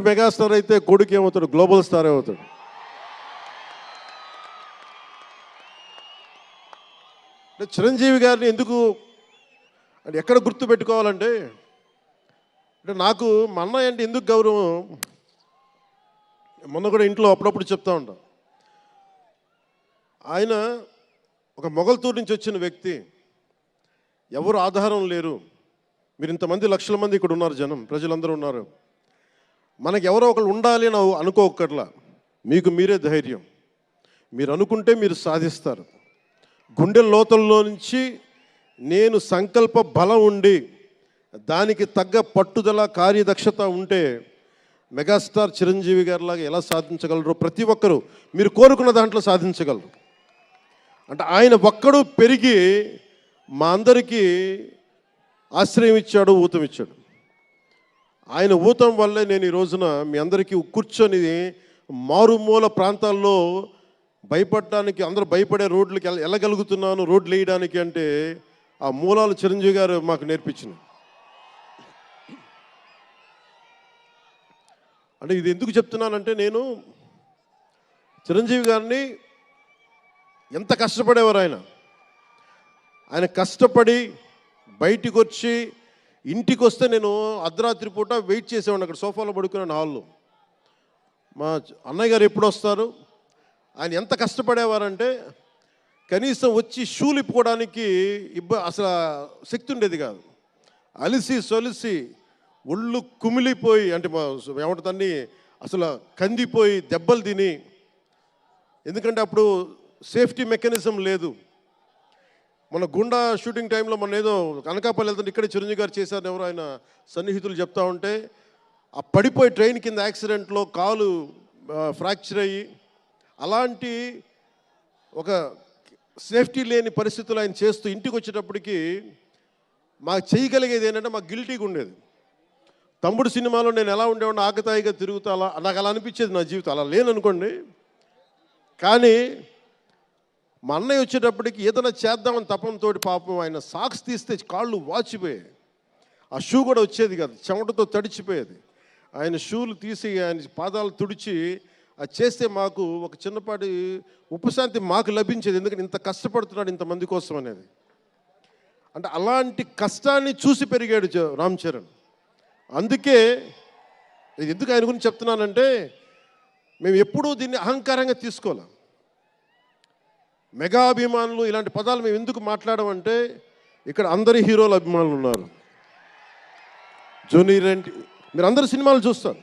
Megastar అయితే కొడుకు ఏమవుతాడు? గ్లోబల్ స్టార్ అవుతాడు. చిరంజీవి గారిని ఎందుకు అంటే ఎక్కడ గుర్తు పెట్టుకోవాలంటే అంటే నాకు మా అన్నయ్య అంటే ఎందుకు గౌరవం, మొన్న కూడా ఇంట్లో అప్పుడప్పుడు చెప్తా ఉంటాం. ఆయన ఒక మొగల్తూరు నుంచి వచ్చిన వ్యక్తి, ఎవరు ఆధారం లేరు. మీరు ఇంతమంది లక్షల మంది ఇక్కడ ఉన్నారు, జనం ప్రజలందరూ ఉన్నారు. మనకి ఎవరో ఒకళ్ళు ఉండాలి అని అనుకోకట్లా, మీకు మీరే ధైర్యం. మీరు అనుకుంటే మీరు సాధిస్తారు. గుండె లోతుల్లో నుంచి నేను సంకల్ప బలం ఉండి దానికి తగ్గ పట్టుదల కార్యదక్షత ఉంటే మెగాస్టార్ చిరంజీవి గారిలాగా ఎలా సాధించగలరో ప్రతి ఒక్కరూ మీరు కోరుకున్న దాంట్లో సాధించగలరు. అంటే ఆయన ఒక్కడు పెరిగి మా అందరికీ ఆశ్రయం ఇచ్చాడు, ఊతం ఇచ్చాడు. ఆయన ఊతం వల్లే నేను ఈ రోజున మీ అందరికీ కూర్చొని మారుమూల ప్రాంతాల్లో భయపడడానికి, అందరూ భయపడే రోడ్లకి వెళ్ళగలుగుతున్నాను, రోడ్లు వేయడానికి అంటే ఆ మూలాలు చిరంజీవి గారు మాకు నేర్పించింది. అంటే ఇది ఎందుకు చెప్తున్నానంటే, నేను చిరంజీవి గారిని ఎంత కష్టపడేవారు ఆయన కష్టపడి బయటికి వచ్చి ఇంటికి వస్తే నేను అర్ధరాత్రి పూట వెయిట్ చేసేవాడిని అక్కడ సోఫాలో పడుకున్నాను హాల్లో. మా అన్నయ్య గారు ఎప్పుడు వస్తారు, ఆయన ఎంత కష్టపడేవారంటే కనీసం వచ్చి షూలు ఇప్పుకోవడానికి అసలు శక్తి ఉండేది కాదు. అలిసి సొలిసి ఒళ్ళు కుమిలిపోయి, అంటే ఏమంటుందని అసలు కందిపోయి దెబ్బలు తిని, ఎందుకంటే అప్పుడు సేఫ్టీ మెకానిజం లేదు. మన గుండా షూటింగ్ టైంలో మన ఏదో అనకాపల్లి వెళ్తుంటే ఇక్కడే చిరంజీవి గారు చేశారని ఎవరు ఆయన సన్నిహితులు చెప్తా ఉంటే, ఆ పడిపోయి ట్రైన్ కింద యాక్సిడెంట్లో కాలు ఫ్రాక్చర్ అయ్యి అలాంటి ఒక సేఫ్టీ లేని పరిస్థితులు ఆయన చేస్తూ ఇంటికి వచ్చేటప్పటికి మాకు చేయగలిగేది ఏంటంటే మాకు గిల్టీగా ఉండేది. తమ్ముడు సినిమాలో నేను ఎలా ఉండేవాడిని, ఆకతాయిగా తిరుగుతా, అలా నాకు అలా అనిపించేది నా జీవితం. అలా లేననుకోండి, కానీ మా అన్నయ్య వచ్చేటప్పటికి ఏదైనా చేద్దామని తపంతో పాపం ఆయన సాక్స్ తీస్తే కాళ్ళు వాచిపోయాయి. ఆ షూ కూడా వచ్చేది కాదు, చెమటతో తడిచిపోయేది. ఆయన షూలు తీసి ఆయన పాదాలు తుడిచి అది చేస్తే మాకు ఒక చిన్నపాటి ఉపశాంతి మాకు లభించేది. ఎందుకంటే ఇంత కష్టపడుతున్నాడు ఇంతమంది కోసం అనేది. అంటే అలాంటి కష్టాన్ని చూసి పెరిగాడు రామ్ చరణ్. అందుకే ఎందుకు ఆయన గురించి చెప్తున్నానంటే, మేము ఎప్పుడూ దీన్ని అహంకారంగా తీసుకోవాలి. మెగా అభిమానులు ఇలాంటి పదాలు మేము ఎందుకు మాట్లాడమంటే, ఇక్కడ అందరి హీరోల అభిమానులు ఉన్నారు. జూనియర్ ఎన్టీ, మీరు అందరు సినిమాలు చూస్తారు.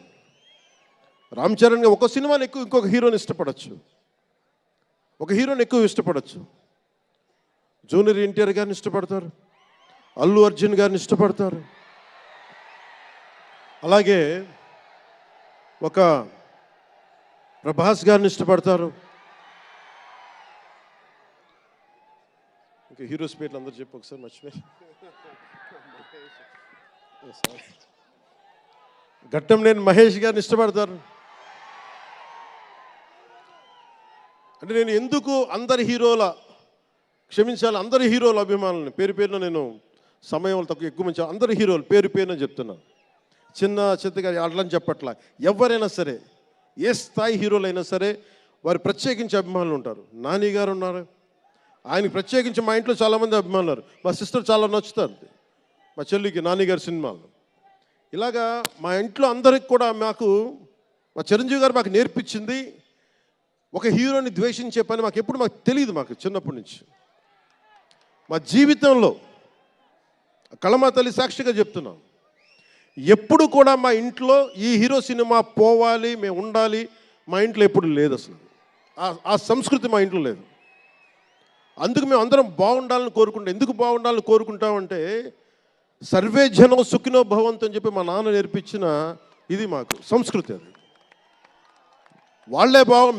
రామ్ చరణ్ ఒక సినిమాని ఎక్కువ ఇంకొక హీరోని ఇష్టపడచ్చు, ఒక హీరోని ఎక్కువ ఇష్టపడచ్చు. జూనియర్ ఎన్టీఆర్ గారిని ఇష్టపడతారు, అల్లు అర్జున్ గారిని ఇష్టపడతారు, అలాగే ఒక ప్రభాస్ గారిని ఇష్టపడతారు. ఇంకా హీరోస్ పేర్లు అందరూ చెప్పు ఒకసారి, మర్చిపోయి. ఘట్టంనేని మహేష్ గారిని ఇష్టపడతారు. అంటే నేను ఎందుకు అందరి హీరోల అందరి హీరోల అభిమానులని పేరు పేరున నేను సమయం తక్కువ ఎక్కువ మంచి అందరి హీరోలు పేరు పేరున చెప్తున్నాను. చిన్న చిత్తగారి అట్లని చెప్పట్లా. ఎవరైనా సరే, ఏ స్థాయి హీరోలైనా సరే వారు ప్రత్యేకించి అభిమానులు ఉంటారు. నాని గారు ఉన్నారు, ఆయనకి ప్రత్యేకించి మా ఇంట్లో చాలామంది అభిమానులు ఉన్నారు. మా సిస్టర్ చాలా నచ్చుతారు మా చెల్లికి నాని గారి సినిమాలు. ఇలాగా మా ఇంట్లో అందరికి కూడా మా చిరంజీవి గారు మాకు నేర్పించింది, ఒక హీరోని ద్వేషించే పని మాకు తెలియదు. మాకు చిన్నప్పటి నుంచి మా జీవితంలో కళమా తల్లి సాక్షిగా చెప్తున్నాం, ఎప్పుడు కూడా మా ఇంట్లో ఈ హీరో సినిమా పోవాలి, మేము ఉండాలి, మా ఇంట్లో ఎప్పుడు లేదు. అసలు ఆ సంస్కృతి మా ఇంట్లో లేదు. అందుకు మేము అందరం బాగుండాలని కోరుకుంటాం. ఎందుకు బాగుండాలని కోరుకుంటామంటే, సర్వే జనం సుఖినో భవంతు అని చెప్పి మా నాన్న నేర్పించిన ఇది మాకు సంస్కృతి. అది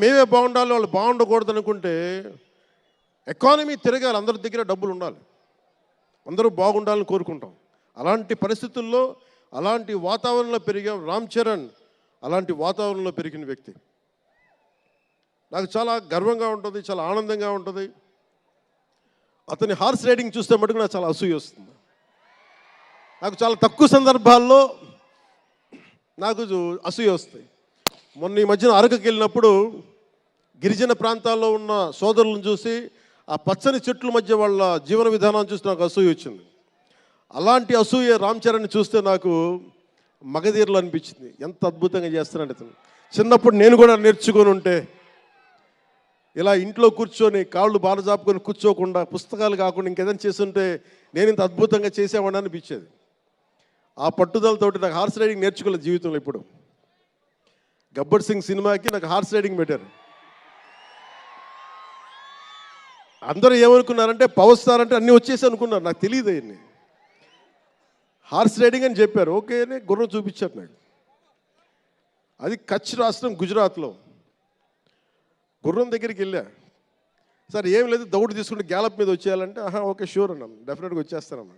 మేమే బాగుండాలి, వాళ్ళు బాగుండకూడదు అనుకుంటే ఎకానమీ తిరగాలి, అందరి దగ్గర డబ్బులు ఉండాలి, అందరూ బాగుండాలని కోరుకుంటాం. అలాంటి పరిస్థితుల్లో అలాంటి వాతావరణంలో పెరిగా రామ్ చరణ్ అలాంటి వాతావరణంలో పెరిగిన వ్యక్తి. నాకు చాలా గర్వంగా ఉంటుంది, చాలా ఆనందంగా ఉంటుంది. అతని హార్స్ రైడింగ్ చూస్తే మటుకు నాకు చాలా అసూయ వస్తుంది. నాకు చాలా తక్కువ సందర్భాల్లో నాకు అసూయ వస్తాయి. మొన్న ఈ మధ్యన అరకుకి వెళ్ళినప్పుడు గిరిజన ప్రాంతాల్లో ఉన్న సోదరులను చూసి ఆ పచ్చని చెట్ల మధ్య వాళ్ళ జీవన విధానాన్ని చూసి నాకు అసూయ వచ్చింది. అలాంటి అసూయ రామ్ చరణ్ని చూస్తే నాకు మగధీరలు అనిపించింది. ఎంత అద్భుతంగా చేస్తున్నాడు అతను. చిన్నప్పుడు నేను కూడా నేర్చుకొని ఉంటే, ఇలా ఇంట్లో కూర్చొని కాళ్ళు బాలజాపుకొని కూర్చోకుండా, పుస్తకాలు కాకుండా ఇంకేదైనా చేస్తుంటే నేను ఇంత అద్భుతంగా చేసేవాడిని అనిపించేది. ఆ పట్టుదలతోటి నాకు హార్స్ రైడింగ్ నేర్చుకోలేదు జీవితంలో. ఇప్పుడు గబ్బర్ సింగ్ సినిమాకి నాకు హార్స్ రైడింగ్ పెట్టారు. అందరూ ఏమనుకున్నారంటే పవర్ స్టార్ అంటే అన్నీ వచ్చేసి అనుకున్నారు. నాకు తెలియదు అయ్యి. హార్స్ రైడింగ్ అని చెప్పారు. ఓకే అని గుర్రం చూపించారు నాకు. అది కచ్ రాష్ట్రం గుజరాత్లో. గుర్రం దగ్గరికి వెళ్ళా. సార్ ఏం లేదు, దౌడు తీసుకుంటే గ్యాలప్ మీద వచ్చేయాలంటే ఓకే షూర్ అన్నాను, డెఫినెట్గా వచ్చేస్తానమ్మా.